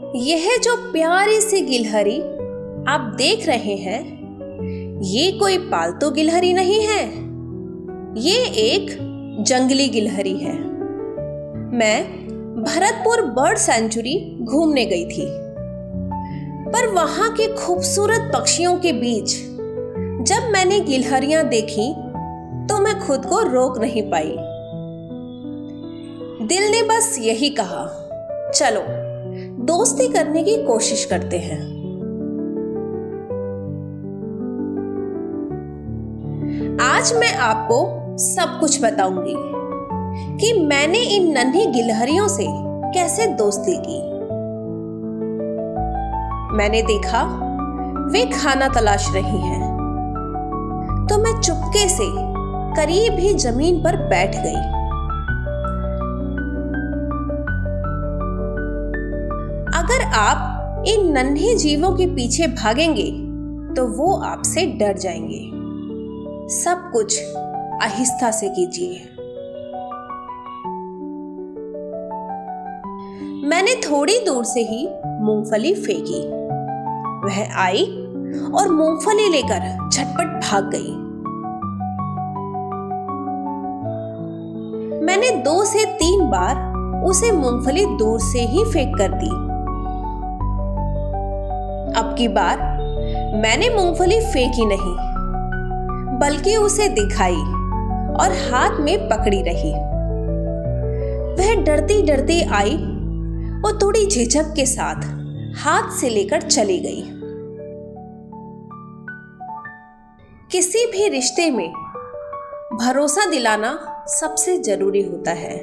यह जो प्यारी सी गिलहरी आप देख रहे हैं, ये कोई पालतू गिलहरी नहीं है। ये एक जंगली गिलहरी है। मैं भरतपुर बर्ड सेंचुरी घूमने गई थी, पर वहां के खूबसूरत पक्षियों के बीच जब मैंने गिलहरियां देखी तो मैं खुद को रोक नहीं पाई। दिल ने बस यही कहा, चलो दोस्ती करने की कोशिश करते हैं। आज मैं आपको सब कुछ बताऊंगी कि मैंने इन नन्ही गिलहरियों से कैसे दोस्ती की। मैंने देखा वे खाना तलाश रही हैं, तो मैं चुपके से करीब ही जमीन पर बैठ गई। अगर आप इन नन्हे जीवों के पीछे भागेंगे तो वो आपसे डर जाएंगे। सब कुछ आहिस्ता से कीजिए। मैंने थोड़ी दूर से ही मूंगफली फेंकी। वह आई और मूंगफली लेकर झटपट भाग गई। मैंने 2 से 3 बार उसे मूंगफली दूर से ही फेंक कर दी। अब की बार मैंने मूंगफली फेंकी नहीं, बल्कि उसे दिखाई और हाथ में पकड़ी रही। वह डरती डरती आई और थोड़ी झिझक के साथ हाथ से लेकर चली गई। किसी भी रिश्ते में भरोसा दिलाना सबसे जरूरी होता है।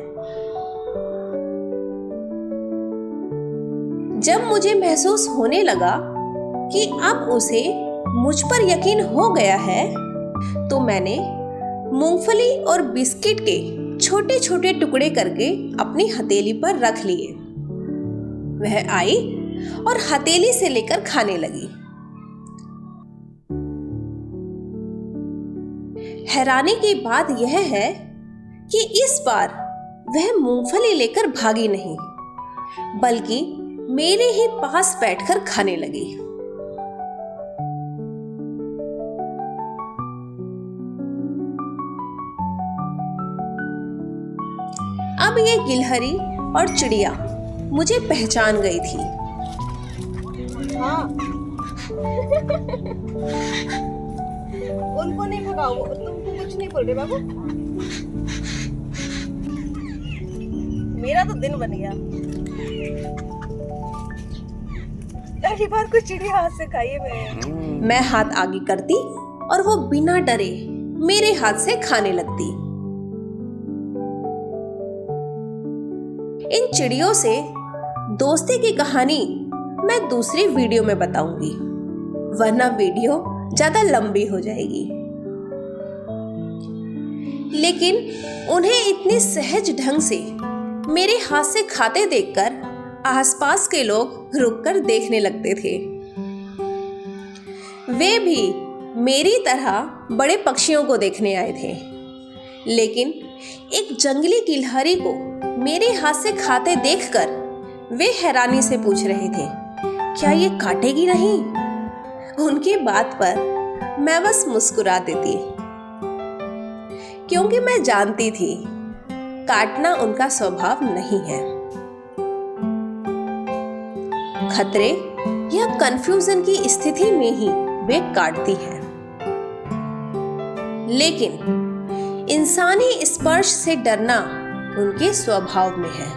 जब मुझे महसूस होने लगा कि अब उसे मुझ पर यकीन हो गया है, तो मैंने मूंगफली और बिस्किट के छोटे छोटे टुकड़े करके अपनी हथेली पर रख लिए। वह आई और हथेली से लेकर खाने लगी। हैरानी की बात यह है कि इस बार वह मूंगफली लेकर भागी नहीं, बल्कि मेरे ही पास बैठकर खाने लगी। अब ये गिलहरी और चिड़िया मुझे पहचान गई थी। हाँ। उनको नहीं भगाओ, तुमको कुछ नहीं बोल रहे बाबू। मेरा तो दिन बन गया। पहली बार कोई चिड़िया हाथ से खाई है। मैं हाथ आगे करती और वो बिना डरे मेरे हाथ से खाने लगती। इन चिड़ियों से दोस्ती की कहानी मैं दूसरी वीडियो में बताऊंगी, वरना वीडियो ज्यादा लंबी हो जाएगी। लेकिन उन्हें इतनी सहज ढंग से मेरे हाथ से खाते देखकर आसपास के लोग रुककर देखने लगते थे। वे भी मेरी तरह बड़े पक्षियों को देखने आए थे, लेकिन एक जंगली गिलहरी को मेरे हाथ से खाते देखकर वे हैरानी से पूछ रहे थे, क्या ये काटेगी नहीं? उनकी बात पर मैं बस मुस्कुरा देती, क्योंकि मैं जानती थी काटना उनका स्वभाव नहीं है। खतरे या कंफ्यूजन की स्थिति में ही वे काटती हैं, लेकिन इंसानी स्पर्श से डरना उनके स्वभाव में है।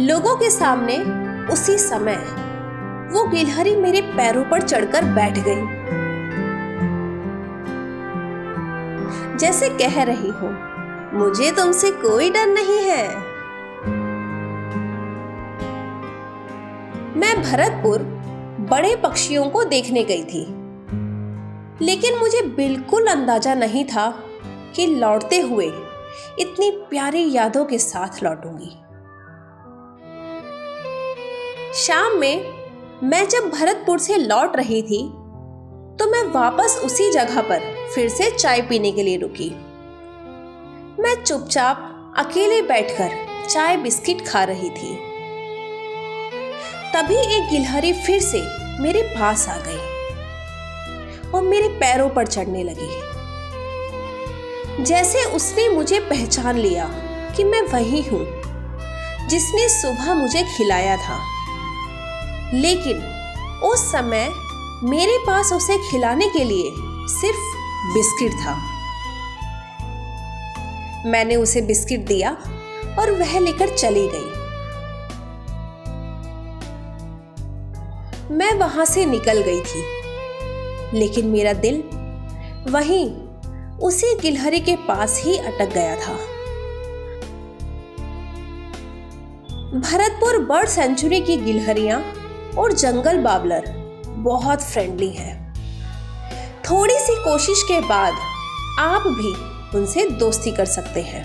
लोगों के सामने उसी समय वो गिलहरी मेरे पैरों पर चढ़कर बैठ गई, जैसे कह रही हो, मुझे तुमसे कोई डर नहीं है। मैं भरतपुर बड़े पक्षियों को देखने गई थी, लेकिन मुझे बिल्कुल अंदाजा नहीं था कि लौटते हुए इतनी प्यारी यादों के साथ लौटूंगी। शाम में मैं जब भरतपुर से लौट रही थी, तो मैं वापस उसी जगह पर फिर से चाय पीने के लिए रुकी। मैं चुपचाप अकेले बैठकर चाय बिस्किट खा रही थी। तभी एक गिलहरी फिर से मेरे पास आ गई और मेरे पैरों पर चढ़ने लगी, जैसे उसने मुझे पहचान लिया कि मैं वही हूं जिसने सुबह मुझे खिलाया था। लेकिन उस समय मेरे पास उसे खिलाने के लिए सिर्फ बिस्किट था। मैंने उसे बिस्किट दिया और वह लेकर चली गई। मैं वहां से निकल गई थी, लेकिन मेरा दिल वहीं उसी गिलहरी के पास ही अटक गया था। भरतपुर बर्ड सेंचुरी की गिलहरियां और जंगल बाबलर बहुत फ्रेंडली है। थोड़ी सी कोशिश के बाद आप भी उनसे दोस्ती कर सकते हैं।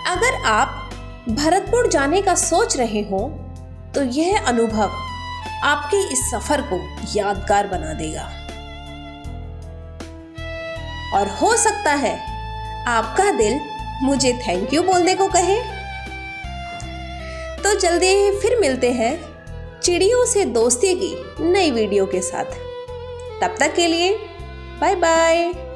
अगर आप भरतपुर जाने का सोच रहे हो तो यह अनुभव आपके इस सफर को यादगार बना देगा और हो सकता है आपका दिल मुझे थैंक यू बोलने को कहे। तो जल्दी फिर मिलते हैं चिड़ियों से दोस्ती की नई वीडियो के साथ। तब तक के लिए बाय बाय।